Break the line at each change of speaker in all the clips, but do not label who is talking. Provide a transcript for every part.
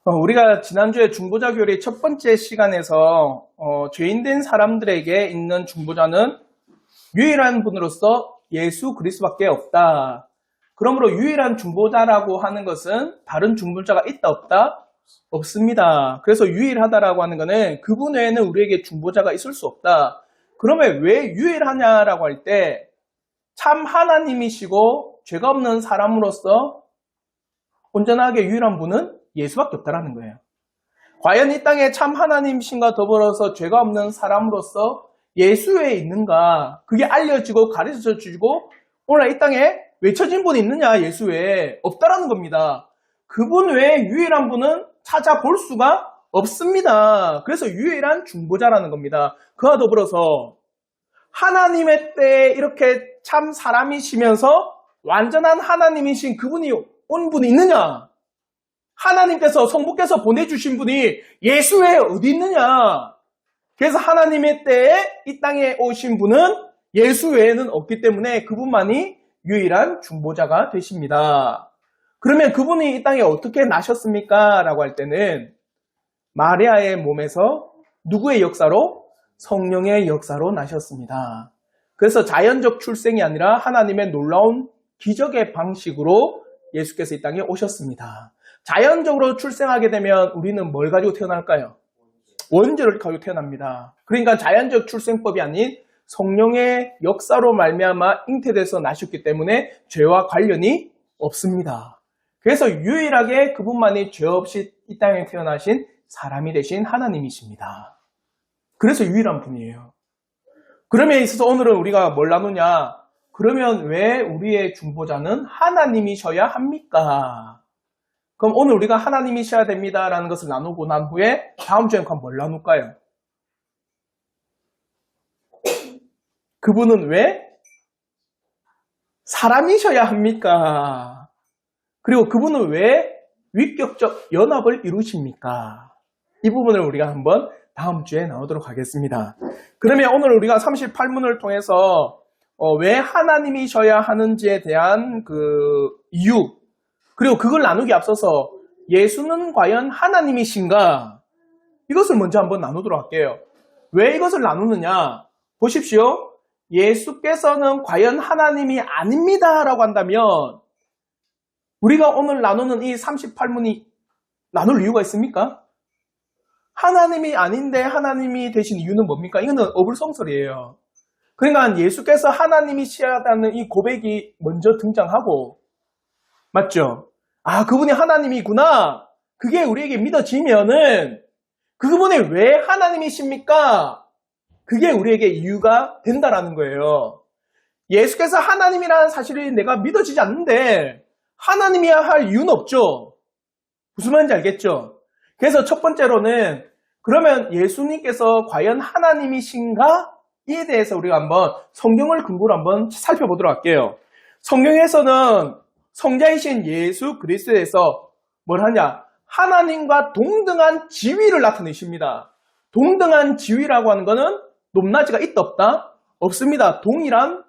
우리가 지난주에 중보자 교리 첫 번째 시간에서 죄인된 사람들에게 있는 중보자는 유일한 분으로서 예수 그리스도밖에 없다. 그러므로 유일한 중보자라고 하는 것은 다른 중보자가 있다 없다? 없습니다. 그래서 유일하다라고 하는 것은 그분 외에는 우리에게 중보자가 있을 수 없다. 그러면 왜 유일하냐라고 할 때 참 하나님이시고 죄가 없는 사람으로서 온전하게 유일한 분은 예수밖에 없다라는 거예요. 과연 이 땅에 참 하나님이신가 더불어서 죄가 없는 사람으로서 예수 외에 있는가? 그게 알려지고 가르쳐지고 오늘 이 땅에 외쳐진 분이 있느냐? 예수 외에 없다라는 겁니다. 그분 외에 유일한 분은 찾아볼 수가 없습니다. 그래서 유일한 중보자라는 겁니다. 그와 더불어서 하나님의 때에 이렇게 참 사람이시면서 완전한 하나님이신 그분이 온 분이 있느냐? 하나님께서 성부께서 보내주신 분이 예수 외에 어디 있느냐? 그래서 하나님의 때에 이 땅에 오신 분은 예수 외에는 없기 때문에 그분만이 유일한 중보자가 되십니다. 그러면 그분이 이 땅에 어떻게 나셨습니까? 라고 할 때는 마리아의 몸에서 누구의 역사로? 성령의 역사로 나셨습니다. 그래서 자연적 출생이 아니라 하나님의 놀라운 기적의 방식으로 예수께서 이 땅에 오셨습니다. 자연적으로 출생하게 되면 우리는 뭘 가지고 태어날까요? 원죄를 가지고 태어납니다. 그러니까 자연적 출생법이 아닌 성령의 역사로 말미암아 잉태돼서 나셨기 때문에 죄와 관련이 없습니다. 그래서 유일하게 그분만이 죄 없이 이 땅에 태어나신 사람이 되신 하나님이십니다. 그래서 유일한 분이에요. 그러면 있어서 오늘은 우리가 뭘 나누냐? 그러면 왜 우리의 중보자는 하나님이셔야 합니까? 그럼 오늘 우리가 하나님이셔야 됩니다라는 것을 나누고 난 후에 다음 주에 뭘 나눌까요? 그분은 왜 사람이셔야 합니까? 그리고 그분은 왜 위격적 연합을 이루십니까? 이 부분을 우리가 한번 다음 주에 나오도록 하겠습니다. 그러면 오늘 우리가 38문을 통해서 왜 하나님이셔야 하는지에 대한 그 이유, 그리고 그걸 나누기 앞서서 예수는 과연 하나님이신가? 이것을 먼저 한번 나누도록 할게요. 왜 이것을 나누느냐? 보십시오. 예수께서는 과연 하나님이 아닙니다 라고 한다면 우리가 오늘 나누는 이 38문이 나눌 이유가 있습니까? 하나님이 아닌데 하나님이 되신 이유는 뭡니까? 이거는 어불성설이에요. 그러니까 예수께서 하나님이시라는 이 고백이 먼저 등장하고, 맞죠? 아, 그분이 하나님이구나. 그게 우리에게 믿어지면은 그분이 왜 하나님이십니까? 그게 우리에게 이유가 된다라는 거예요. 예수께서 하나님이라는 사실이 내가 믿어지지 않는데 하나님이야 할 이유는 없죠. 무슨 말인지 알겠죠? 그래서 첫 번째로는 그러면 예수님께서 과연 하나님이신가? 이에 대해서 우리가 한번 성경을 근거로 한번 살펴보도록 할게요. 성경에서는 성자이신 예수 그리스도에서 뭘 하냐? 하나님과 동등한 지위를 나타내십니다. 동등한 지위라고 하는 것은 높낮이가 있다 없다? 없습니다. 동일한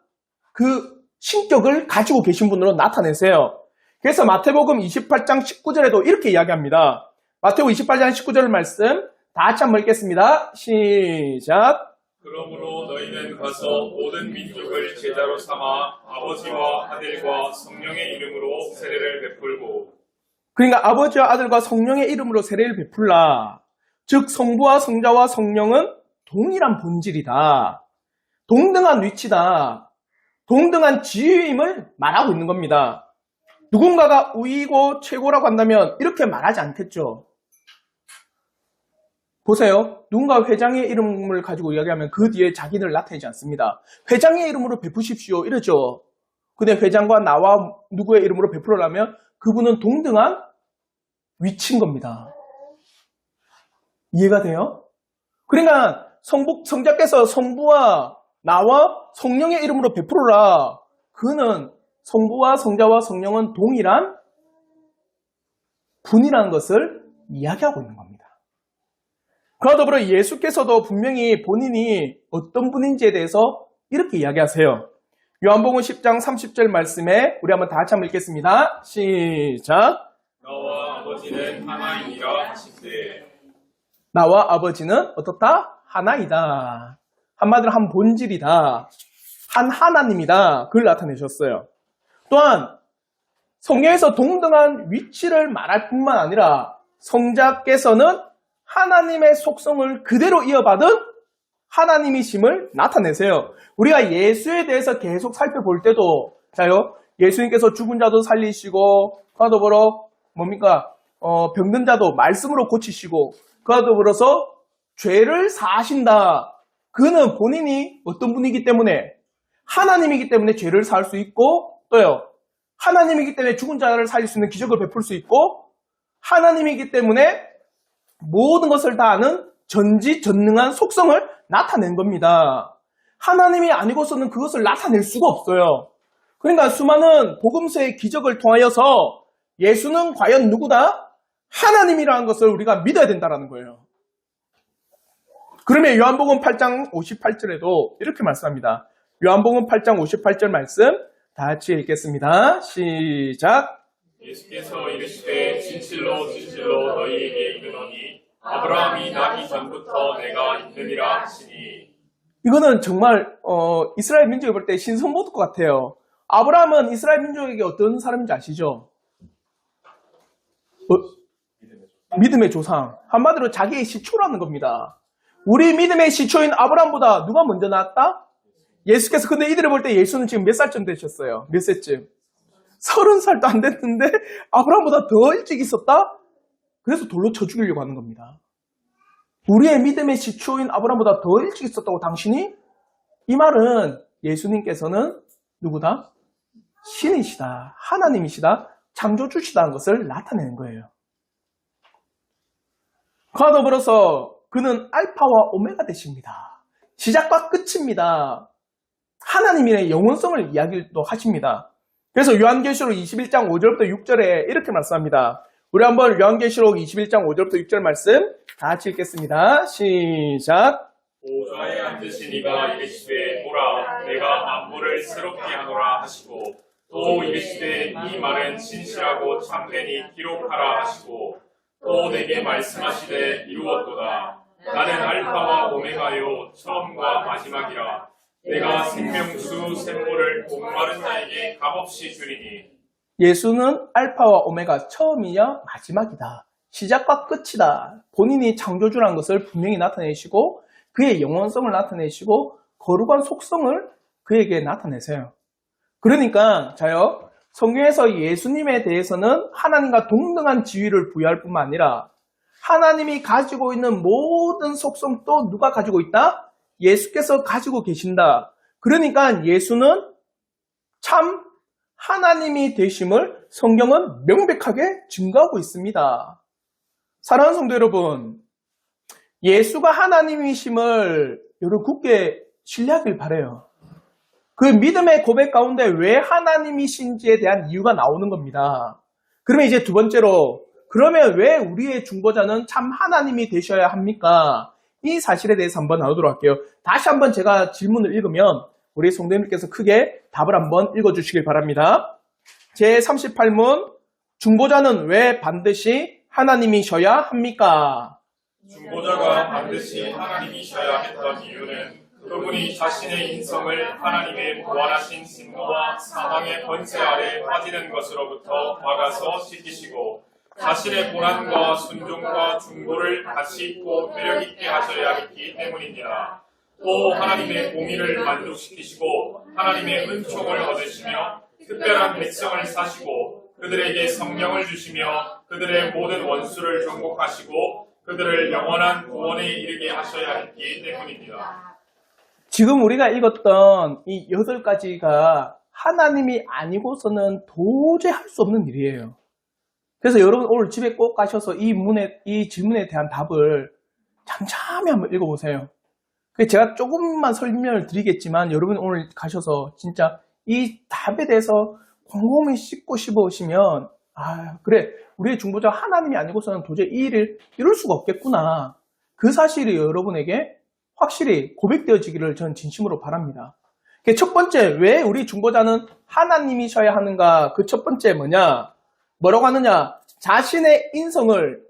그 신격을 가지고 계신 분으로 나타내세요. 그래서 마태복음 28장 19절에도 이렇게 이야기합니다. 마태복음 28장 19절 말씀 다 같이 한번 읽겠습니다. 시작.
그러므로 너희는 가서 모든 민족을 제자로 삼아 아버지와 아들과 성령의 이름으로 세례를 베풀고.
그러니까 아버지와 아들과 성령의 이름으로 세례를 베풀라. 즉 성부와 성자와 성령은 동일한 본질이다. 동등한 위치다. 동등한 지위임을 말하고 있는 겁니다. 누군가가 우위고 최고라고 한다면 이렇게 말하지 않겠죠. 보세요. 누군가 회장의 이름을 가지고 이야기하면 그 뒤에 자기를 나타내지 않습니다. 회장의 이름으로 베푸십시오. 이러죠. 근데 회장과 나와 누구의 이름으로 베풀으려면 그분은 동등한 위치인 겁니다. 이해가 돼요? 그러니까 성자께서 성부와 나와 성령의 이름으로 베풀어라. 그는 성부와 성자와 성령은 동일한 분이라는 것을 이야기하고 있는 겁니다. 그와 더불어 예수께서도 분명히 본인이 어떤 분인지에 대해서 이렇게 이야기하세요. 요한복음 10장 30절 말씀에 우리 한번 다 같이 한번 읽겠습니다. 시작.
나와 아버지는 하나이니라 하신대.
나와 아버지는 어떻다? 하나이다. 한마디로 한 본질이다. 한 하나님이다. 그걸 나타내셨어요. 또한 성경에서 동등한 위치를 말할 뿐만 아니라 성자께서는 하나님의 속성을 그대로 이어받은 하나님이심을 나타내세요. 우리가 예수에 대해서 계속 살펴볼 때도 자요, 예수님께서 죽은 자도 살리시고 그와 더불어 뭡니까? 병든 자도 말씀으로 고치시고 그와 더불어서 죄를 사하신다. 그는 본인이 어떤 분이기 때문에 하나님이기 때문에 죄를 사할 수 있고 또요, 하나님이기 때문에 죽은 자를 살릴 수 있는 기적을 베풀 수 있고 하나님이기 때문에 모든 것을 다 아는 전지전능한 속성을 나타낸 겁니다. 하나님이 아니고서는 그것을 나타낼 수가 없어요. 그러니까 수많은 복음서의 기적을 통하여서 예수는 과연 누구다? 하나님이라는 것을 우리가 믿어야 된다는 거예요. 그러면 요한복음 8장 58절에도 이렇게 말씀합니다. 요한복음 8장 58절 말씀 다 같이 읽겠습니다. 시작.
예수께서 이르시되 진실로 진실로 너희에게 이르노니 아브라함이 나기 전부터 내가 있느니라 하시니.
이거는 정말 이스라엘 민족이 볼 때 신성모독 것 같아요. 아브라함은 이스라엘 민족에게 어떤 사람인지 아시죠? 믿음의 조상. 한마디로 자기의 시초라는 겁니다. 우리 믿음의 시초인 아브라함보다 누가 먼저 나왔다? 예수께서. 근데 이들을 볼 때 예수는 지금 몇 살쯤 되셨어요? 몇 세쯤? 30살도 안 됐는데 아브라함보다 더 일찍 있었다? 그래서 돌로 쳐 죽이려고 하는 겁니다. 우리의 믿음의 시초인 아브라함보다 더 일찍 있었다고 당신이? 이 말은 예수님께서는 누구다? 신이시다. 하나님이시다. 창조주시다는 것을 나타내는 거예요. 그와 더불어서 그는 알파와 오메가 되십니다. 시작과 끝입니다. 하나님의 영원성을 이야기도 하십니다. 그래서 요한계시록 21장 5절부터 6절에 이렇게 말씀합니다. 우리 한번 요한계시록 21장 5절부터 6절 말씀 다 같이 읽겠습니다. 시작.
보좌에 앉으신 이가 이르시되 보라 내가 만물을 새롭게 하노라 하시고 또 이르시되 이 말은 진실하고 참되니 기록하라 하시고 또 내게 말씀하시되 이루었도다. 나는 알파와 오메가요 처음과 마지막이라. 내가 생명수 샘물을 목마른 자에게 값없이 주리니.
예수는 알파와 오메가 처음이냐 마지막이다. 시작과 끝이다. 본인이 창조주라는 것을 분명히 나타내시고 그의 영원성을 나타내시고 거룩한 속성을 그에게 나타내세요. 그러니까 자요, 성경에서 예수님에 대해서는 하나님과 동등한 지위를 부여할 뿐만 아니라 하나님이 가지고 있는 모든 속성도 누가 가지고 있다? 예수께서 가지고 계신다. 그러니까 예수는 참 하나님이 되심을 성경은 명백하게 증거하고 있습니다. 사랑하는 성도 여러분, 예수가 하나님이심을 여러분 굳게 신뢰하길 바라요. 그 믿음의 고백 가운데 왜 하나님이신지에 대한 이유가 나오는 겁니다. 그러면 이제 두 번째로, 그러면 왜 우리의 중보자는 참 하나님이 되셔야 합니까? 이 사실에 대해서 한번 나누도록 할게요. 다시 한번 제가 질문을 읽으면 우리 성도님께서 크게 답을 한번 읽어주시길 바랍니다. 제38문, 중보자는 왜 반드시 하나님이셔야 합니까?
중보자가 반드시 하나님이셔야 했던 이유는 그분이 자신의 인성을 하나님의 무한하신 진노와 사망의 권세 아래 빠지는 것으로부터 막아서 지키시고 자신의 고난과 순종과 중보를 가치 있고 매력 있게 하셔야 했기 때문입니다. 또 하나님의 공의를 만족시키시고 하나님의 은총을 얻으시며 특별한 백성을 사시고 그들에게 성령을 주시며 그들의 모든 원수를 정복하시고 그들을 영원한 구원에 이르게 하셔야 했기 때문입니다.
지금 우리가 읽었던 이 8가지가 하나님이 아니고서는 도저히 할 수 없는 일이에요. 그래서 여러분 오늘 집에 꼭 가셔서 이 질문에 대한 답을 잠잠히 한번 읽어보세요. 제가 조금만 설명을 드리겠지만 여러분 오늘 가셔서 진짜 이 답에 대해서 곰곰이 씹고 씹어오시면 그래, 우리의 중보자 하나님이 아니고서는 도저히 이 일을 이룰 수가 없겠구나. 그 사실이 여러분에게 확실히 고백되어지기를 저는 진심으로 바랍니다. 첫 번째, 왜 우리 중보자는 하나님이셔야 하는가? 그 첫 번째 뭐냐? 뭐라고 하느냐? 자신의 인성을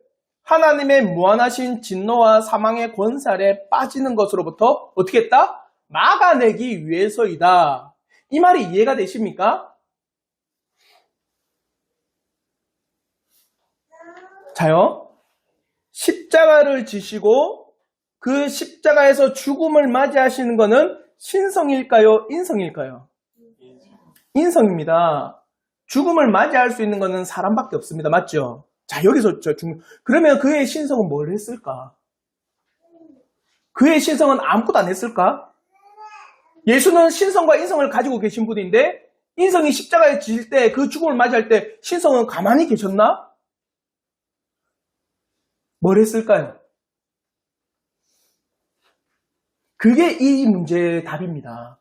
하나님의 무한하신 진노와 사망의 권세 아래 빠지는 것으로부터 어떻게 했다? 막아내기 위해서이다. 이 말이 이해가 되십니까? 자요. 십자가를 지시고 그 십자가에서 죽음을 맞이하시는 것은 신성일까요? 인성일까요? 인성입니다. 죽음을 맞이할 수 있는 것은 사람밖에 없습니다. 맞죠? 자, 여기서 그러면 그의 신성은 뭘 했을까? 그의 신성은 아무것도 안 했을까? 예수는 신성과 인성을 가지고 계신 분인데 인성이 십자가에 지실 때 그 죽음을 맞이할 때 신성은 가만히 계셨나? 뭘 했을까요? 그게 이 문제의 답입니다.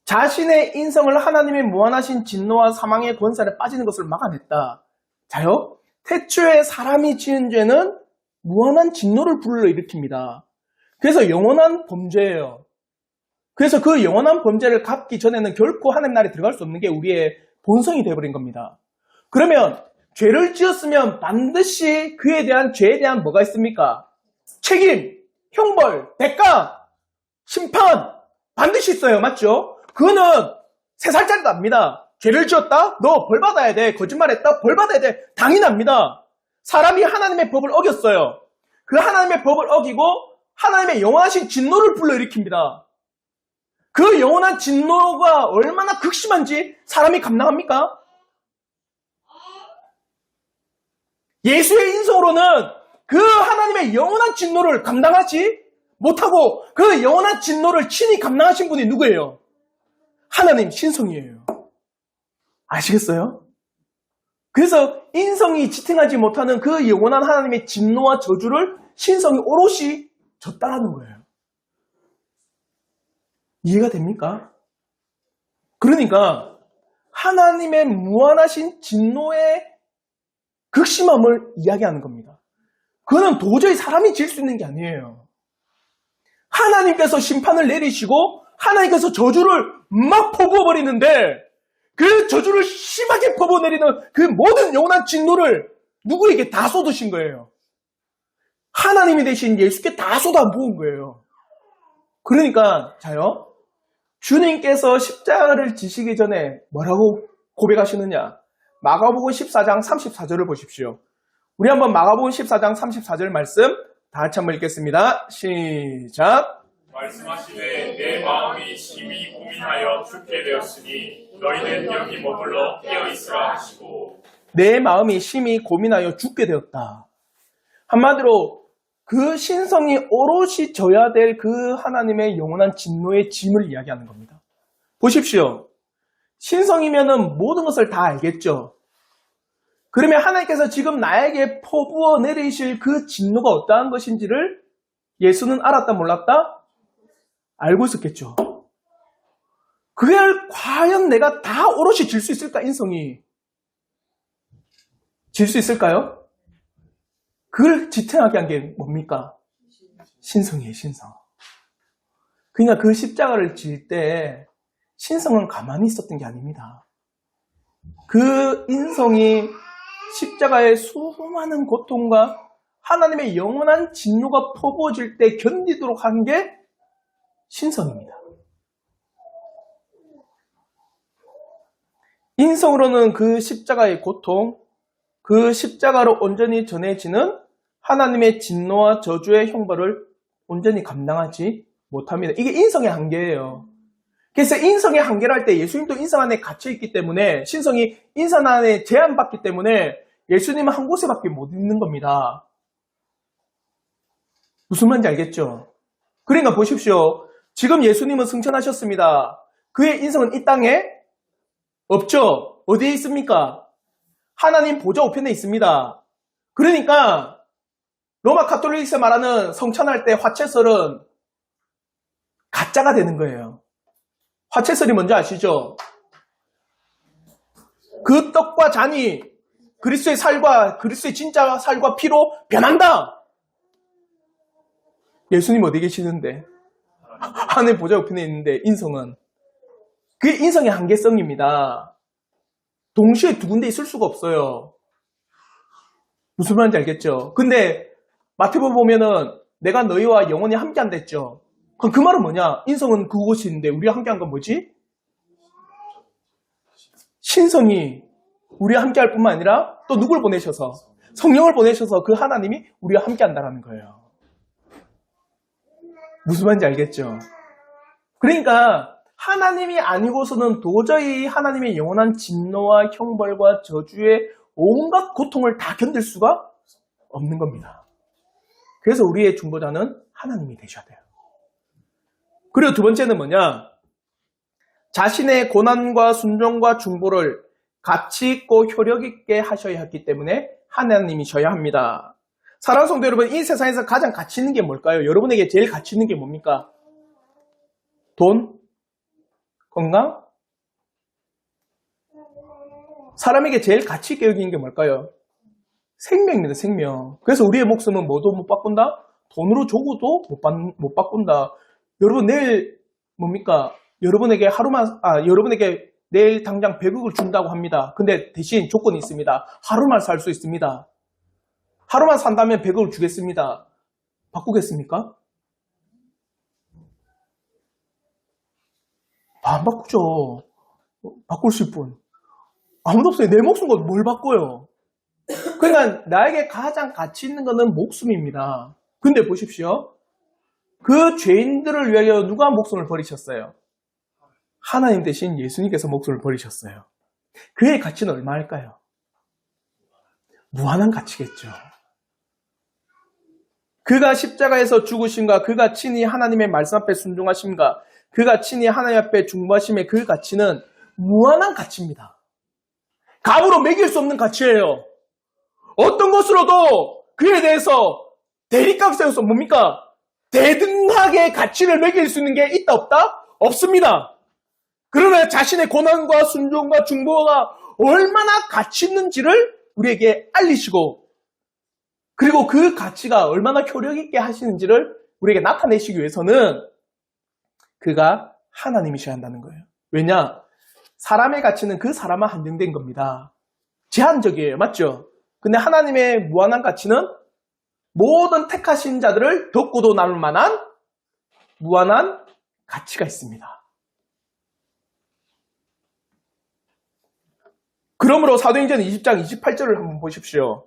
자신의 인성을 하나님의 무한하신 진노와 사망의 권세에 빠지는 것을 막아냈다. 자요? 태초에 사람이 지은 죄는 무한한 진노를 불러일으킵니다. 그래서 영원한 범죄예요. 그래서 그 영원한 범죄를 갚기 전에는 결코 하나님 나라에 들어갈 수 없는 게 우리의 본성이 되어버린 겁니다. 그러면 죄를 지었으면 반드시 그에 대한 죄에 대한 뭐가 있습니까? 책임, 형벌, 대가, 심판 반드시 있어요. 맞죠? 그거는 3살짜리도 압니다. 죄를 지었다? 너 벌 받아야 돼. 거짓말했다? 벌 받아야 돼. 당연합니다. 사람이 하나님의 법을 어겼어요. 그 하나님의 법을 어기고 하나님의 영원하신 진노를 불러일으킵니다. 그 영원한 진노가 얼마나 극심한지 사람이 감당합니까? 예수의 인성으로는 그 하나님의 영원한 진노를 감당하지 못하고 그 영원한 진노를 친히 감당하신 분이 누구예요? 하나님 신성이에요. 아시겠어요? 그래서 인성이 지탱하지 못하는 그 영원한 하나님의 진노와 저주를 신성이 오롯이 졌다라는 거예요. 이해가 됩니까? 그러니까 하나님의 무한하신 진노의 극심함을 이야기하는 겁니다. 그거는 도저히 사람이 지을 수 있는 게 아니에요. 하나님께서 심판을 내리시고 하나님께서 저주를 막 퍼부어버리는데 그 저주를 심하게 퍼부어내리는 그 모든 영원한 진노를 누구에게 다 쏟으신 거예요. 하나님이 되신 예수께 다 쏟아부은 거예요. 그러니까 자요. 주님께서 십자가를 지시기 전에 뭐라고 고백하시느냐? 마가복음 14장 34절을 보십시오. 우리 한번 마가복음 14장 34절 말씀 다 같이 한번 읽겠습니다. 시작.
말씀하시되 내 마음이 심히 고민하여 죽게 되었으니 너희는 여기 머물러 깨어있으라 하시고.
내 마음이 심히 고민하여 죽게 되었다. 한마디로 그 신성이 오롯이 져야 될 그 하나님의 영원한 진노의 짐을 이야기하는 겁니다. 보십시오. 신성이면은 모든 것을 다 알겠죠. 그러면 하나님께서 지금 나에게 퍼부어 내리실 그 진노가 어떠한 것인지를 예수는 알았다 몰랐다? 알고 있었겠죠. 그걸 과연 내가 다 오롯이 질 수 있을까? 인성이 질 수 있을까요? 그걸 지탱하게 한 게 뭡니까? 신성이에요, 신성. 그러니까 그 십자가를 질 때 신성은 가만히 있었던 게 아닙니다. 그 인성이 십자가의 수많은 고통과 하나님의 영원한 진노가 퍼부어질 때 견디도록 한 게 신성입니다. 인성으로는 그 십자가의 고통, 그 십자가로 온전히 전해지는 하나님의 진노와 저주의 형벌을 온전히 감당하지 못합니다. 이게 인성의 한계예요. 그래서 인성의 한계를 할 때 예수님도 인성 안에 갇혀있기 때문에 신성이 인성 안에 제한받기 때문에 예수님은 한 곳에밖에 못 있는 겁니다. 무슨 말인지 알겠죠? 그러니까 보십시오. 지금 예수님은 승천하셨습니다. 그의 인성은 이 땅에 없죠? 어디에 있습니까? 하나님 보좌 우편에 있습니다. 그러니까 로마 카톨릭에서 말하는 성찬할 때 화채설은 가짜가 되는 거예요. 화채설이 뭔지 아시죠? 그 떡과 잔이 그리스도의 살과 그리스도의 진짜 살과 피로 변한다. 예수님 어디 계시는데? 하나님 보좌 우편에 있는데 인성은 그게 인성의 한계성입니다. 동시에 두 군데 있을 수가 없어요. 무슨 말인지 알겠죠? 근데 마태복음 보면은 내가 너희와 영원히 함께한다 했죠. 그럼 그 말은 뭐냐? 인성은 그곳이 있는데 우리가 함께한 건 뭐지? 신성이 우리와 함께할 뿐만 아니라 또 누굴 보내셔서? 성령을 보내셔서 그 하나님이 우리와 함께한다는 거예요. 무슨 말인지 알겠죠? 그러니까 하나님이 아니고서는 도저히 하나님의 영원한 진노와 형벌과 저주의 온갖 고통을 다 견딜 수가 없는 겁니다. 그래서 우리의 중보자는 하나님이 되셔야 돼요. 그리고 두 번째는 뭐냐? 자신의 고난과 순종과 중보를 가치 있고 효력 있게 하셔야 했기 때문에 하나님이셔야 합니다. 사랑하는 성도 여러분, 이 세상에서 가장 가치 있는 게 뭘까요? 여러분에게 제일 가치 있는 게 뭡니까? 돈? 건강? 사람에게 제일 가치 있게 여기는 게 뭘까요? 생명입니다, 생명. 그래서 우리의 목숨은 뭐도 못 바꾼다? 돈으로 줘도 못 바꾼다. 여러분, 내일 뭡니까? 여러분에게 여러분에게 내일 당장 100억을 준다고 합니다. 근데 대신 조건이 있습니다. 하루만 살 수 있습니다. 하루만 산다면 100억을 주겠습니다. 바꾸겠습니까? 안 바꾸죠. 바꾸실 분. 아무도 없어요. 내 목숨과 뭘 바꿔요? 그러니까 나에게 가장 가치 있는 것은 목숨입니다. 근데 보십시오. 그 죄인들을 위하여 누가 목숨을 버리셨어요? 하나님 대신 예수님께서 목숨을 버리셨어요. 그의 가치는 얼마일까요? 무한한 가치겠죠. 그가 십자가에서 죽으심과 그가 친히 하나님의 말씀 앞에 순종하심과 그가 친히 하나님 앞에 중보하심의 그 가치는 무한한 가치입니다. 값으로 매길 수 없는 가치예요. 어떤 것으로도 그에 대해서 대립각 세워서 뭡니까? 대등하게 가치를 매길 수 있는 게 있다 없다? 없습니다. 그러나 자신의 고난과 순종과 중보가 얼마나 가치 있는지를 우리에게 알리시고 그리고 그 가치가 얼마나 효력 있게 하시는지를 우리에게 나타내시기 위해서는 그가 하나님이셔야 한다는 거예요. 왜냐? 사람의 가치는 그 사람만 한정된 겁니다. 제한적이에요. 맞죠? 근데 하나님의 무한한 가치는 모든 택하신 자들을 덮고도 남을 만한 무한한 가치가 있습니다. 그러므로 사도행전 20장 28절을 한번 보십시오.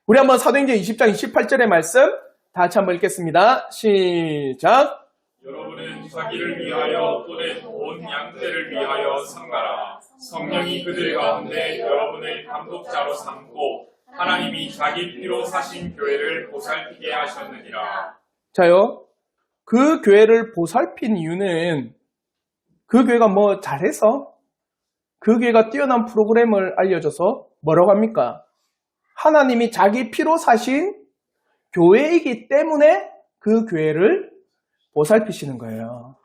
우리 한번 사도행전 20장 28절의 말씀 다 같이 한번 읽겠습니다. 시작.
여러분은 자기를 위하여 또는 온 양떼를 위하여 삼가라. 성령이 그들 가운데 여러분을 감독자로 삼고 하나님이 자기 피로 사신 교회를 보살피게 하셨느니라.
자요, 그 교회를 보살핀 이유는 그 교회가 뭐 잘해서 그 교회가 뛰어난 프로그램을 알려줘서 뭐라고 합니까? 하나님이 자기 피로 사신 교회이기 때문에 그 교회를 보살피시는 거예요.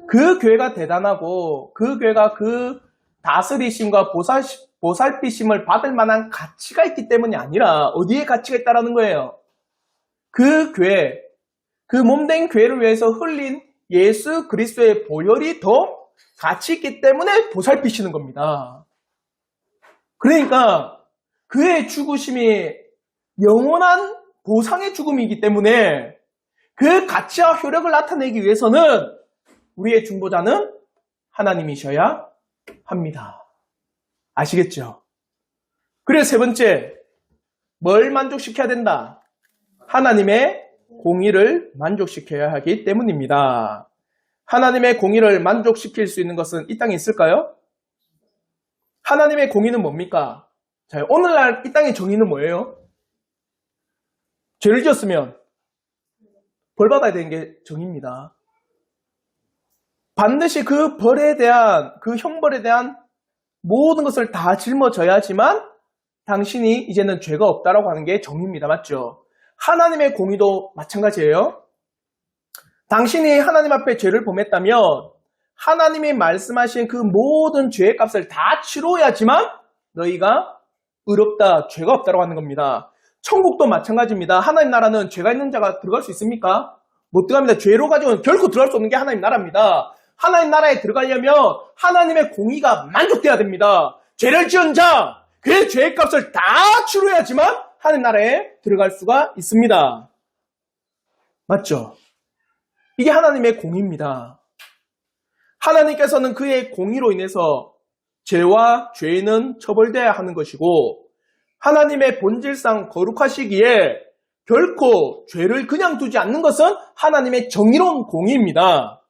그 교회가 대단하고 그 교회가 그 다스리심과 보살피심을 받을 만한 가치가 있기 때문이 아니라 어디에 가치가 있다라는 거예요? 그 교회, 그 몸된 교회를 위해서 흘린 예수 그리스도의 보혈이 더 가치 있기 때문에 보살피시는 겁니다. 그러니까 그의 죽으심이 영원한 보상의 죽음이기 때문에 그 가치와 효력을 나타내기 위해서는 우리의 중보자는 하나님이셔야 합니다. 아시겠죠? 그리고 세 번째, 뭘 만족시켜야 된다? 하나님의 공의를 만족시켜야 하기 때문입니다. 하나님의 공의를 만족시킬 수 있는 것은 이 땅에 있을까요? 하나님의 공의는 뭡니까? 자, 오늘날 이 땅의 정의는 뭐예요? 죄를 지었으면 벌 받아야 되는 게 정의입니다. 반드시 그 벌에 대한, 그 형벌에 대한 모든 것을 다 짊어져야지만 당신이 이제는 죄가 없다라고 하는 게 정의입니다. 맞죠? 하나님의 공의도 마찬가지예요. 당신이 하나님 앞에 죄를 범했다면 하나님이 말씀하신 그 모든 죄의 값을 다 치러야지만 너희가 의롭다, 죄가 없다라고 하는 겁니다. 천국도 마찬가지입니다. 하나님 나라는 죄가 있는 자가 들어갈 수 있습니까? 못 들어갑니다. 죄로 가지고는 결코 들어갈 수 없는 게 하나님 나라입니다. 하나님 나라에 들어가려면 하나님의 공의가 만족돼야 됩니다. 죄를 지은 자, 그의 죄의 값을 다 치러야지만 하나님 나라에 들어갈 수가 있습니다. 맞죠? 이게 하나님의 공의입니다. 하나님께서는 그의 공의로 인해서 죄와 죄인은 처벌돼야 하는 것이고 하나님의 본질상 거룩하시기에 결코 죄를 그냥 두지 않는 것은 하나님의 정의로운 공의입니다.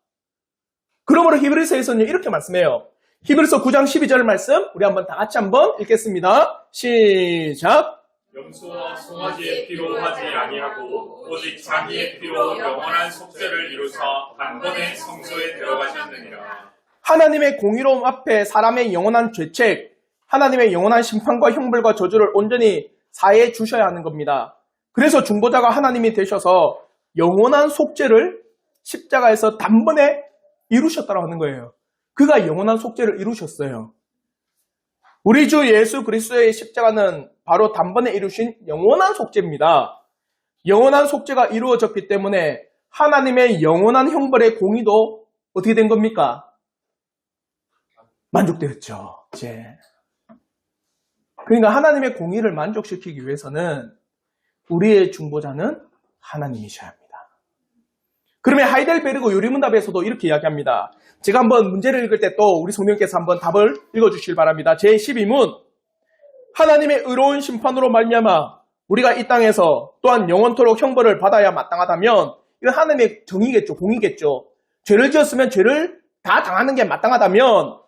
그러므로 히브리서에서는 이렇게 말씀해요. 히브리서 9장 12절 말씀 우리 한번 다 같이 한번 읽겠습니다. 시작.
염소와 송아지의 피로 하지 아니하고 오직 자기의 피로 영원한 속죄를 이루사 단번에 성소에 들어가셨느니라.
하나님의 공의로움 앞에 사람의 영원한 죄책, 하나님의 영원한 심판과 형벌과 저주를 온전히 사해 주셔야 하는 겁니다. 그래서 중보자가 하나님이 되셔서 영원한 속죄를 십자가에서 단번에 이루셨다고 하는 거예요. 그가 영원한 속죄를 이루셨어요. 우리 주 예수 그리스도의 십자가는 바로 단번에 이루신 영원한 속죄입니다. 영원한 속죄가 이루어졌기 때문에 하나님의 영원한 형벌의 공의도 어떻게 된 겁니까? 만족되었죠. 이제. 그러니까 하나님의 공의를 만족시키기 위해서는 우리의 중보자는 하나님이셔야 합니다. 그러면 하이델베르그 요리문답에서도 이렇게 이야기합니다. 제가 한번 문제를 읽을 때 또 우리 성령께서 한번 답을 읽어주시길 바랍니다. 제12문 하나님의 의로운 심판으로 말미암아 우리가 이 땅에서 또한 영원토록 형벌을 받아야 마땅하다면 이건 하나님의 정의겠죠. 공의겠죠. 죄를 지었으면 죄를 다 당하는 게 마땅하다면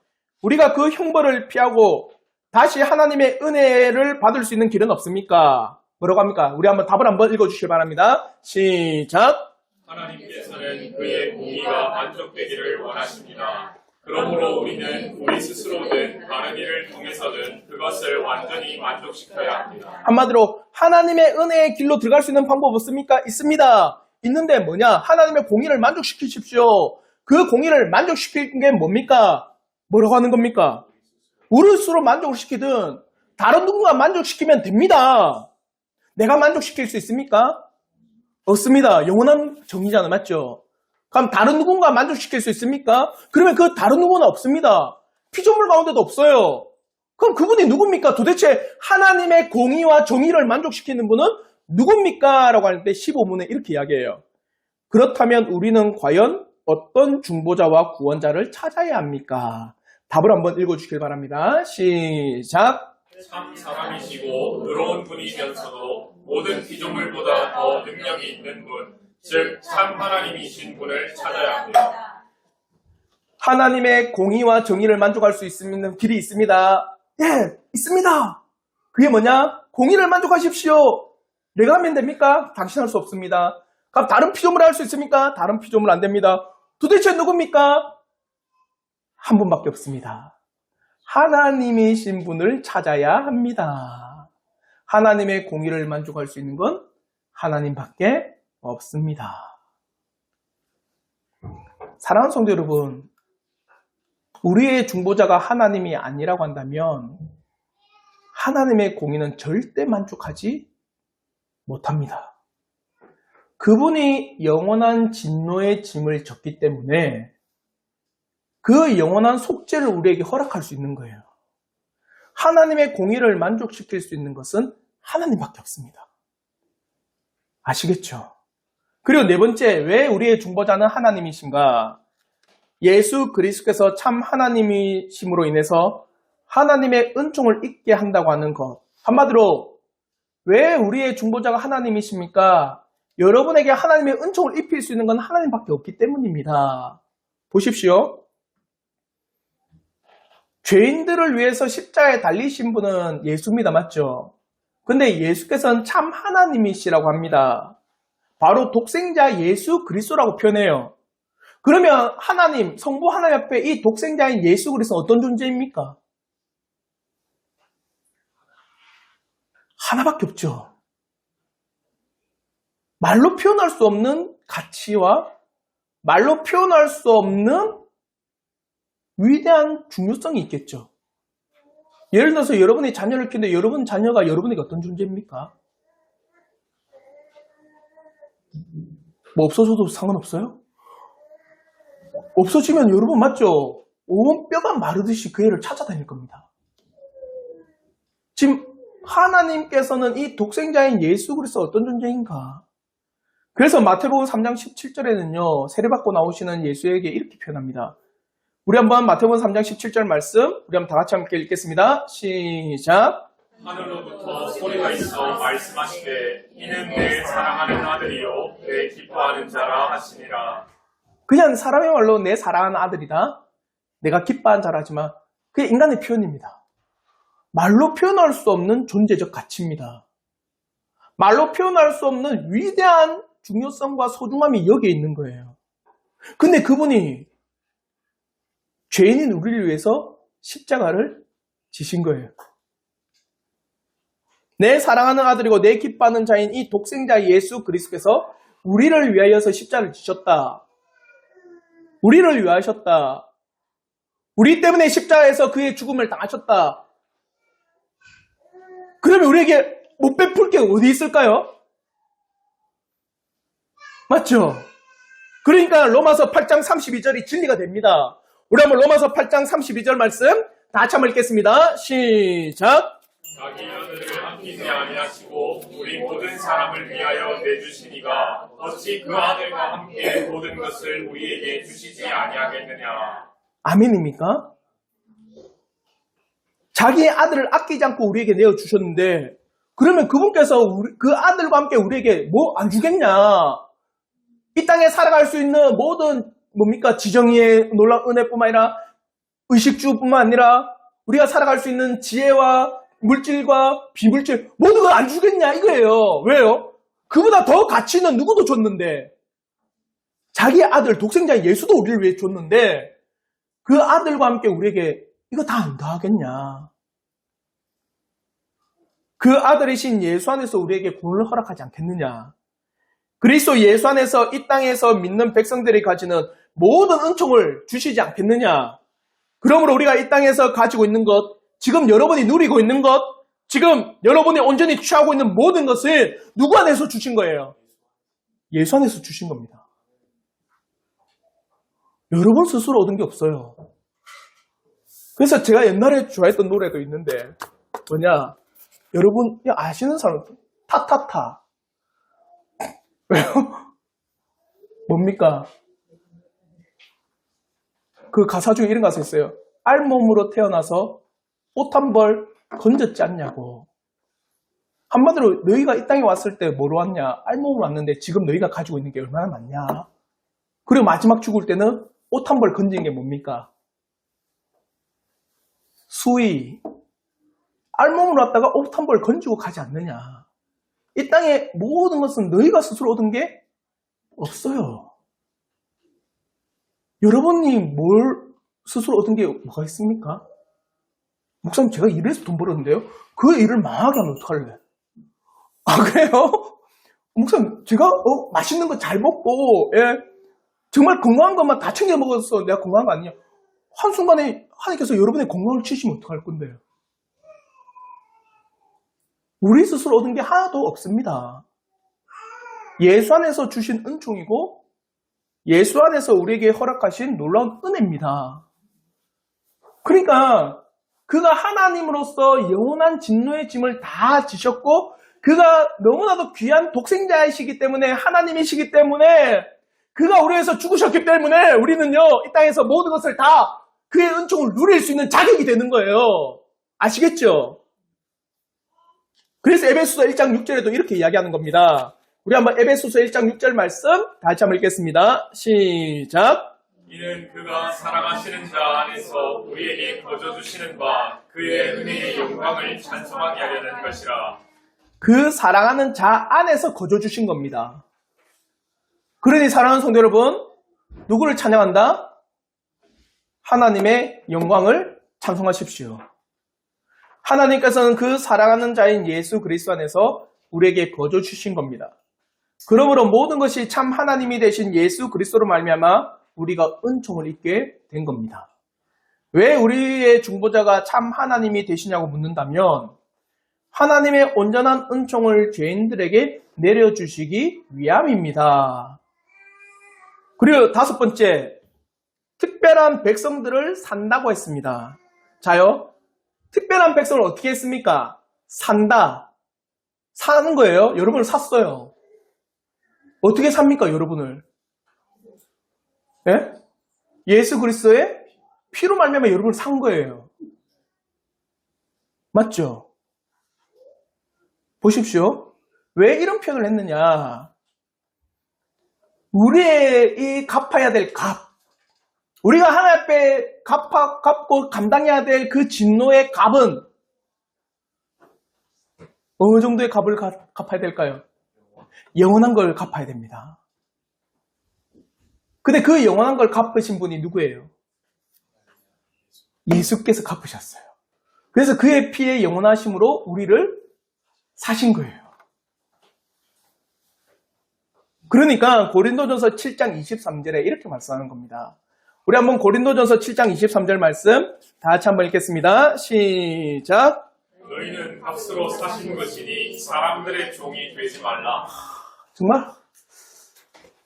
우리가 그 형벌을 피하고 다시 하나님의 은혜를 받을 수 있는 길은 없습니까? 뭐라고 합니까? 우리 한번 답을 한번 읽어주시길 바랍니다. 시작.
하나님께서는 그의 공의가 만족되기를 원하십니다. 그러므로 우리는 우리 스스로든 다른 일을 통해서든 그것을 완전히 만족시켜야 합니다.
한마디로 하나님의 은혜의 길로 들어갈 수 있는 방법 없습니까? 있습니다. 있는데 뭐냐? 하나님의 공의를 만족시키십시오. 그 공의를 만족시키는 게 뭡니까? 뭐라고 하는 겁니까? 우리 스스로 만족을 시키든 다른 누군가 만족시키면 됩니다. 내가 만족시킬 수 있습니까? 없습니다. 영원한 정의잖아, 맞죠? 그럼 다른 누군가 만족시킬 수 있습니까? 그러면 그 다른 누구는 없습니다. 피조물 가운데도 없어요. 그럼 그분이 누굽니까? 도대체 하나님의 공의와 정의를 만족시키는 분은 누굽니까? 라고 하는데 15문에 이렇게 이야기해요. 그렇다면 우리는 과연 어떤 중보자와 구원자를 찾아야 합니까? 답을 한번 읽어주시길 바랍니다. 시작.
참 사람이시고 의로운 분이면서도 모든 피조물보다 더 능력이 있는 분, 즉 참 하나님이신 분을 찾아야 합니다.
하나님의 공의와 정의를 만족할 수 있는 길이 있습니다. 예, 있습니다. 그게 뭐냐? 공의를 만족하십시오. 내가 하면 됩니까? 당신 할 수 없습니다. 그럼 다른 피조물 할 수 있습니까? 다른 피조물 안 됩니다. 도대체 누굽니까? 한 분밖에 없습니다. 하나님이신 분을 찾아야 합니다. 하나님의 공의를 만족할 수 있는 건 하나님밖에 없습니다. 사랑하는 성도 여러분, 우리의 중보자가 하나님이 아니라고 한다면 하나님의 공의는 절대 만족하지 못합니다. 그분이 영원한 진노의 짐을 졌기 때문에 그 영원한 속죄를 우리에게 허락할 수 있는 거예요. 하나님의 공의를 만족시킬 수 있는 것은 하나님밖에 없습니다. 아시겠죠? 그리고 네 번째, 왜 우리의 중보자는 하나님이신가? 예수 그리스도께서 참 하나님이심으로 인해서 하나님의 은총을 잊게 한다고 하는 것. 한마디로 왜 우리의 중보자가 하나님이십니까? 여러분에게 하나님의 은총을 입힐 수 있는 건 하나님밖에 없기 때문입니다. 보십시오. 죄인들을 위해서 십자가에 달리신 분은 예수입니다. 맞죠? 근데 예수께서는 참 하나님이시라고 합니다. 바로 독생자 예수 그리스도라고 표현해요. 그러면 하나님, 성부 하나님 앞에 이 독생자인 예수 그리스도는 어떤 존재입니까? 하나밖에 없죠. 말로 표현할 수 없는 가치와 말로 표현할 수 없는 위대한 중요성이 있겠죠. 예를 들어서 여러분이 자녀를 키우는데 여러분 자녀가 여러분에게 어떤 존재입니까? 뭐 없어져도 상관없어요? 없어지면 여러분 맞죠? 온 뼈가 마르듯이 그 애를 찾아다닐 겁니다. 지금 하나님께서는 이 독생자인 예수 그리스도 어떤 존재인가? 그래서 마태복음 3장 17절에는요. 세례받고 나오시는 예수에게 이렇게 표현합니다. 우리 한번 마태복음 3장 17절 말씀 우리 한번 다 같이 함께 읽겠습니다. 시작.
하늘로부터 소리가 있어 말씀하시되 이는 내 사랑하는 아들이요 내 기뻐하는 자라 하시니라.
그냥 사람의 말로 내 사랑하는 아들이다. 내가 기뻐하는 자라지만 그게 인간의 표현입니다. 말로 표현할 수 없는 존재적 가치입니다. 말로 표현할 수 없는 위대한 중요성과 소중함이 여기에 있는 거예요. 근데 그분이 죄인인 우리를 위해서 십자가를 지신 거예요. 내 사랑하는 아들이고 내 기뻐하는 자인 이 독생자 예수 그리스도께서 우리를 위하여서 십자가를 지셨다. 우리를 위하셨다. 우리 때문에 십자가에서 그의 죽음을 당하셨다. 그러면 우리에게 못 베풀 게 어디 있을까요? 맞죠? 그러니까 로마서 8장 32절이 진리가 됩니다. 우리 한번 로마서 8장 32절 말씀 다 같이 한번 읽겠습니다. 시작.
자기 아들을 아끼지 아니하시고 우리 모든 사람을 위하여 내주시니가 어찌 그 아들과 함께 모든 것을 우리에게 주시지 아니하겠느냐.
아멘입니까? 자기의 아들을 아끼지 않고 우리에게 내어주셨는데 그러면 그분께서 그 아들과 함께 우리에게 뭐 안 주겠냐? 이 땅에 살아갈 수 있는 모든 뭡니까? 지정의의 놀라운 은혜뿐만 아니라 의식주뿐만 아니라 우리가 살아갈 수 있는 지혜와 물질과 비물질 모든 걸 안 주겠냐 이거예요. 왜요? 그보다 더 가치는 누구도 줬는데 자기의 아들 독생자 예수도 우리를 위해 줬는데 그 아들과 함께 우리에게 이거 다 안 더하겠냐? 그 아들이신 예수 안에서 우리에게 구원을 허락하지 않겠느냐? 그리스도 예수 안에서 이 땅에서 믿는 백성들이 가지는 모든 은총을 주시지 않겠느냐? 그러므로 우리가 이 땅에서 가지고 있는 것, 지금 여러분이 누리고 있는 것, 지금 여러분이 온전히 취하고 있는 모든 것을 누구 안에서 주신 거예요? 예수 안에서 주신 겁니다. 여러분 스스로 얻은 게 없어요. 그래서 제가 옛날에 좋아했던 노래도 있는데 뭐냐? 여러분 아시는 사람 타타타 왜요? 뭡니까? 그 가사 중에 이런 가사 있어요. 알몸으로 태어나서 옷 한 벌 건졌지 않냐고. 한마디로 너희가 이 땅에 왔을 때 뭐로 왔냐? 알몸으로 왔는데 지금 너희가 가지고 있는 게 얼마나 많냐? 그리고 마지막 죽을 때는 옷 한 벌 건진 게 뭡니까? 수의. 알몸으로 왔다가 옷 한 벌 건지고 가지 않느냐? 이 땅의 모든 것은 너희가 스스로 얻은 게 없어요. 여러분이 뭘 스스로 얻은 게 뭐가 있습니까? 목사님 제가 일해서 돈 벌었는데요. 그 일을 망하게 하면 어떡할래? 아 그래요? 목사님 제가 맛있는 거 잘 먹고 예, 정말 건강한 것만 다 챙겨 먹어서 내가 건강한 거 아니냐? 한순간에 하나님께서 여러분의 건강을 치시면 어떡할 건데요? 우리 스스로 얻은 게 하나도 없습니다. 예수 안에서 주신 은총이고 예수 안에서 우리에게 허락하신 놀라운 은혜입니다. 그러니까 그가 하나님으로서 영원한 진노의 짐을 다 지셨고 그가 너무나도 귀한 독생자이시기 때문에 하나님이시기 때문에 그가 우리 위해서 죽으셨기 때문에 우리는요 이 땅에서 모든 것을 다 그의 은총을 누릴 수 있는 자격이 되는 거예요. 아시겠죠? 그래서 에베소서 1장 6절에도 이렇게 이야기하는 겁니다. 우리 한번 에베소서 1장 6절 말씀 다시 한번 읽겠습니다. 시작.
이는 그가 사랑하시는 자 안에서 우리에게 거저주시는 바 그의 은혜의 영광을 찬송하게 하려는 것이라.
그 사랑하는 자 안에서 거저주신 겁니다. 그러니 사랑하는 성도 여러분, 누구를 찬양한다? 하나님의 영광을 찬송하십시오. 하나님께서는 그 사랑하는 자인 예수 그리스도 안에서 우리에게 거저 주신 겁니다. 그러므로 모든 것이 참 하나님이 되신 예수 그리스도로 말미암아 우리가 은총을 입게 된 겁니다. 왜 우리의 중보자가 참 하나님이 되시냐고 묻는다면 하나님의 온전한 은총을 죄인들에게 내려주시기 위함입니다. 그리고 다섯 번째, 특별한 백성들을 산다고 했습니다. 자요, 특별한 백성을 어떻게 했습니까? 산다. 사는 거예요. 여러분을 샀어요. 어떻게 삽니까, 여러분을? 예? 예수 그리스도의 피로 말미암아 여러분을 산 거예요. 맞죠? 보십시오. 왜 이런 표현을 했느냐? 우리의 이 갚아야 될 값, 우리가 하나님 앞에 갚고 감당해야 될 그 진노의 값은 어느 정도의 값을 갚아야 될까요? 영원한 걸 갚아야 됩니다. 근데 그 영원한 걸 갚으신 분이 누구예요? 예수께서 갚으셨어요. 그래서 그의 피의 영원하심으로 우리를 사신 거예요. 그러니까 고린도전서 7장 23절에 이렇게 말씀하는 겁니다. 우리 한번 고린도전서 7장 23절 말씀 다 같이 한번 읽겠습니다. 시작.
너희는 값으로 사신 것이니 사람들의 종이 되지 말라.
정말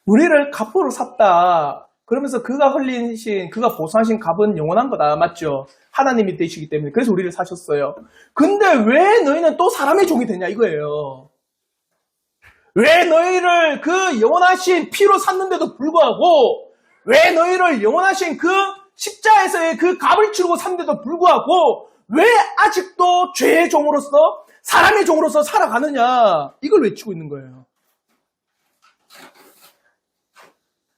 우리를 값으로 샀다. 그러면서 그가 흘리신, 그가 보수하신 값은 영원한 거다. 맞죠? 하나님이 되시기 때문에. 그래서 우리를 사셨어요. 근데 왜 너희는 또 사람의 종이 되냐 이거예요. 왜 너희를 그 영원하신 피로 샀는데도 불구하고, 왜 너희를 영원하신 그 십자에서의 그 값을 치르고 샀는데도 불구하고, 왜 아직도 죄의 종으로서, 사람의 종으로서 살아가느냐, 이걸 외치고 있는 거예요.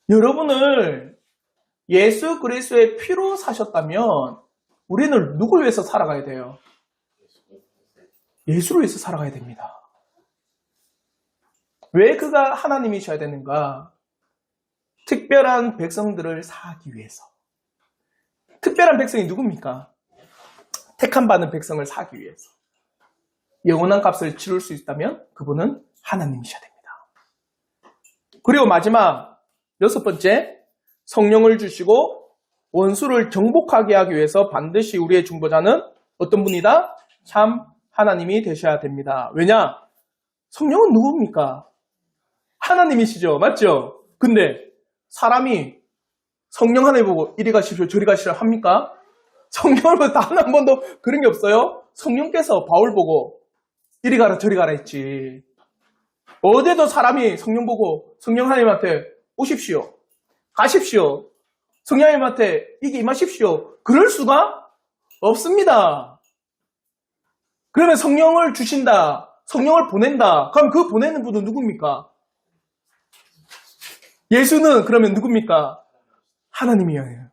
여러분을 예수 그리스도의 피로 사셨다면 우리는 누굴 위해서 살아가야 돼요? 예수를 위해서 살아가야 됩니다. 왜 그가 하나님이셔야 되는가? 특별한 백성들을 사기 위해서. 특별한 백성이 누굽니까? 택함 받은 백성을 사기 위해서. 영원한 값을 치를 수 있다면 그분은 하나님이셔야 됩니다. 그리고 마지막 6번째, 성령을 주시고 원수를 정복하게 하기 위해서 반드시 우리의 중보자는 어떤 분이다? 참 하나님이 되셔야 됩니다. 왜냐? 성령은 누굽니까? 하나님이시죠. 맞죠? 근데 사람이 성령 하나님 보고 이리 가십시오 저리 가시라 합니까? 성령을 보고 단 한 번도 그런 게 없어요. 성령께서 바울 보고 이리 가라 저리 가라 했지. 어제도 사람이 성령 보고 성령 하나님한테 오십시오. 가십시오. 성령 하나님한테 이게 임하십시오. 그럴 수가 없습니다. 그러면 성령을 주신다. 성령을 보낸다. 그럼 그 보내는 분은 누굽니까? 예수는 그러면 누굽니까? 하나님이어야.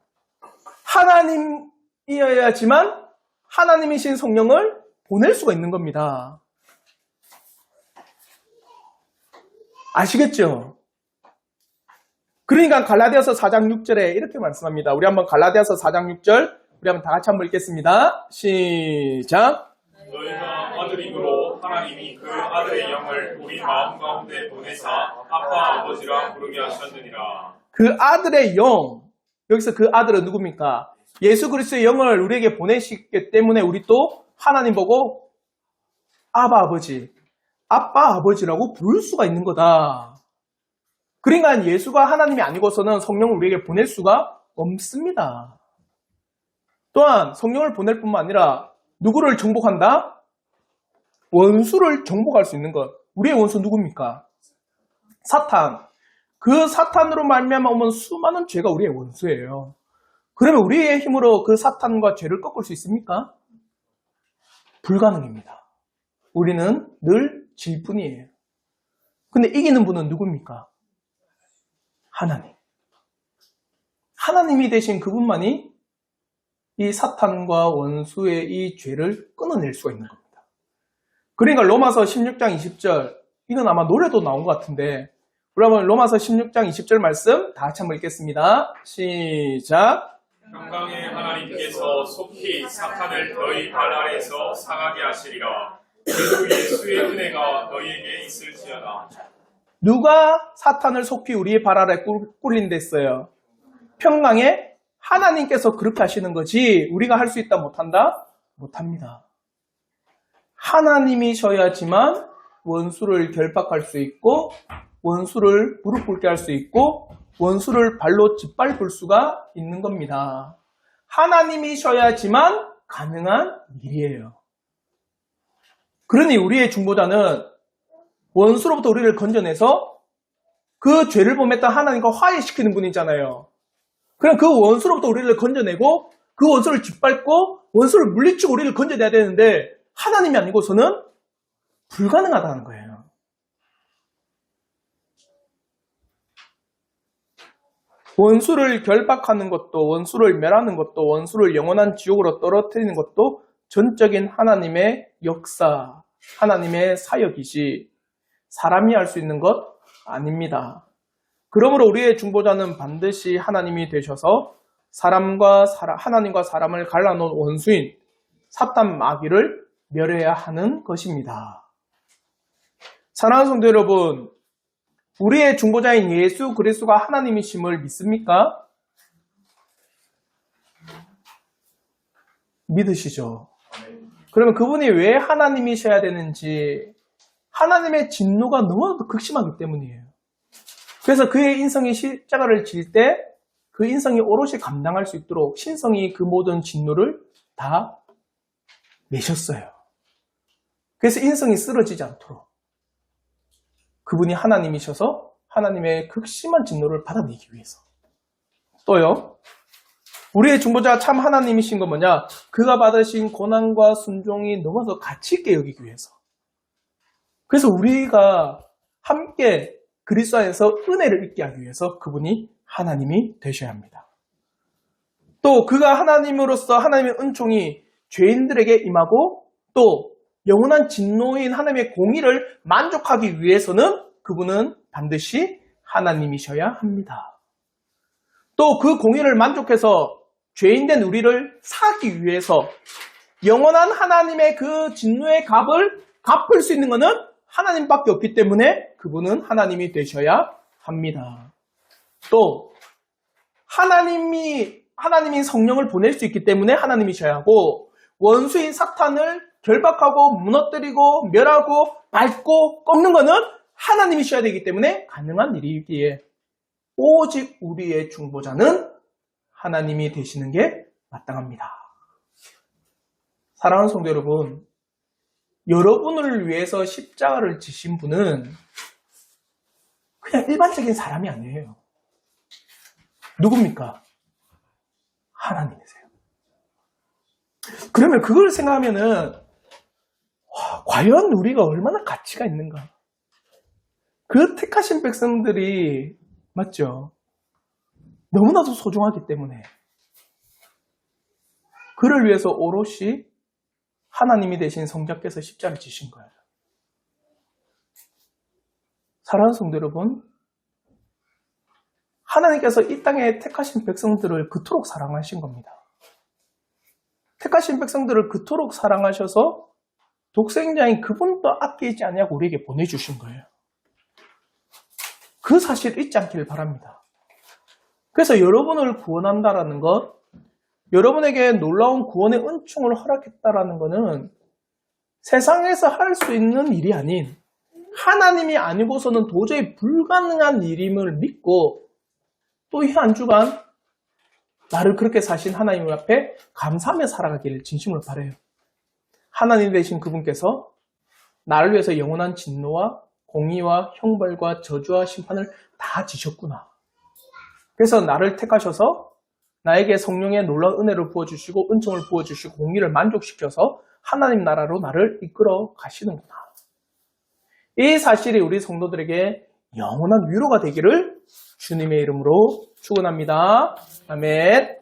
하나님이어야지만 하나님이신 성령을 보낼 수가 있는 겁니다. 아시겠죠? 그러니까 갈라디아서 4장 6절에 이렇게 말씀합니다. 우리 한번 갈라디아서 4장 6절 우리 한번 다 같이 한번 읽겠습니다. 시작.
너희가 아들이므로 하나님이 그 아들의 영을 우리 마음 가운데 보내사 아빠 아버지라 부르게 하셨느니라.
그 아들의 영, 여기서 그 아들은 누굽니까? 예수 그리스도의 영을 우리에게 보내시기 때문에 우리 또 하나님 보고 아바 아버지, 아빠 아버지라고 부를 수가 있는 거다. 그러니까 예수가 하나님이 아니고서는 성령을 우리에게 보낼 수가 없습니다. 또한 성령을 보낼 뿐만 아니라 누구를 정복한다? 원수를 정복할 수 있는 것. 우리의 원수 누굽니까? 사탄. 그 사탄으로 말미암아 오면 수많은 죄가 우리의 원수예요. 그러면 우리의 힘으로 그 사탄과 죄를 꺾을 수 있습니까? 불가능입니다. 우리는 늘 질 뿐이에요. 근데 이기는 분은 누굽니까? 하나님. 하나님이 되신 그분만이 이 사탄과 원수의 이 죄를 끊어낼 수가 있는 겁니다. 그러니까 로마서 16장 20절, 이건 아마 노래도 나온 것 같은데, 우리 한번 로마서 16장 20절 말씀 다 같이 한번 읽겠습니다. 시작.
평강의 하나님께서 속히 사탄을 너희 발 아래에서 상하게 하시리라. 그리고 예수의 은혜가 너희에게 있을지어다.
누가 사탄을 속히 우리의 발 아래 꿀린댔어요? 평강의 하나님께서 그렇게 하시는 거지 우리가 할 수 있다 못한다? 못합니다. 하나님이셔야지만 원수를 결박할 수 있고 원수를 무릎 꿇게 할 수 있고 원수를 발로 짓밟을 수가 있는 겁니다. 하나님이셔야지만 가능한 일이에요. 그러니 우리의 중보자는 원수로부터 우리를 건져내서 그 죄를 범했던 하나님과 화해시키는 분이잖아요. 그럼 그 원수로부터 우리를 건져내고 그 원수를 짓밟고 원수를 물리치고 우리를 건져내야 되는데 하나님이 아니고서는 불가능하다는 거예요. 원수를 결박하는 것도, 원수를 멸하는 것도, 원수를 영원한 지옥으로 떨어뜨리는 것도 전적인 하나님의 역사, 하나님의 사역이지 사람이 할 수 있는 것 아닙니다. 그러므로 우리의 중보자는 반드시 하나님이 되셔서 하나님과 사람을 갈라놓은 원수인 사탄 마귀를 멸해야 하는 것입니다. 사랑하는 성도 여러분, 우리의 중보자인 예수 그리스도가 하나님이심을 믿습니까? 믿으시죠? 그러면 그분이 왜 하나님이셔야 되는지, 하나님의 진노가 너무나도 극심하기 때문이에요. 그래서 그의 인성이 십자가를 질 때 그 인성이 오롯이 감당할 수 있도록 신성이 그 모든 진노를 다 내셨어요. 그래서 인성이 쓰러지지 않도록 그분이 하나님이셔서 하나님의 극심한 진노를 받아내기 위해서. 또요, 우리의 중보자가 참 하나님이신 건 뭐냐? 그가 받으신 고난과 순종이 너무나도 가치 있게 여기기 위해서. 그래서 우리가 함께 그리스도 안에서 은혜를 잊게 하기 위해서 그분이 하나님이 되셔야 합니다. 또 그가 하나님으로서 하나님의 은총이 죄인들에게 임하고 또 영원한 진노인 하나님의 공의를 만족하기 위해서는 그분은 반드시 하나님이셔야 합니다. 또 그 공의를 만족해서 죄인된 우리를 사기 위해서 영원한 하나님의 그 진노의 값을 갚을 수 있는 것은 하나님밖에 없기 때문에 그분은 하나님이 되셔야 합니다. 또 하나님이 성령을 보낼 수 있기 때문에 하나님이셔야 하고 원수인 사탄을 결박하고 무너뜨리고 멸하고 밟고 꺾는 것은 하나님이셔야 되기 때문에 가능한 일이기에 오직 우리의 중보자는 하나님이 되시는 게 마땅합니다. 사랑하는 성도 여러분, 여러분을 위해서 십자가를 지신 분은 그냥 일반적인 사람이 아니에요. 누굽니까? 하나님이세요. 그러면 그걸 생각하면은 과연 우리가 얼마나 가치가 있는가? 그 택하신 백성들이 맞죠? 너무나도 소중하기 때문에 그를 위해서 오롯이 하나님이 되신 성자께서 십자가를 지신 거예요. 사랑하는 성도 여러분, 하나님께서 이 땅에 택하신 백성들을 그토록 사랑하신 겁니다. 택하신 백성들을 그토록 사랑하셔서 독생자인 그분도 아끼지 않냐고 우리에게 보내주신 거예요. 그 사실 잊지 않기를 바랍니다. 그래서 여러분을 구원한다라는 것, 여러분에게 놀라운 구원의 은총을 허락했다라는 것은 세상에서 할 수 있는 일이 아닌 하나님이 아니고서는 도저히 불가능한 일임을 믿고 또 이 한 주간 나를 그렇게 사신 하나님 앞에 감사하며 살아가기를 진심으로 바라요. 하나님 되신 그분께서 나를 위해서 영원한 진노와 공의와 형벌과 저주와 심판을 다 지셨구나. 그래서 나를 택하셔서 나에게 성령의 놀라운 은혜를 부어주시고 은총을 부어주시고 공의를 만족시켜서 하나님 나라로 나를 이끌어 가시는구나. 이 사실이 우리 성도들에게 영원한 위로가 되기를 주님의 이름으로 축원합니다. 아멘.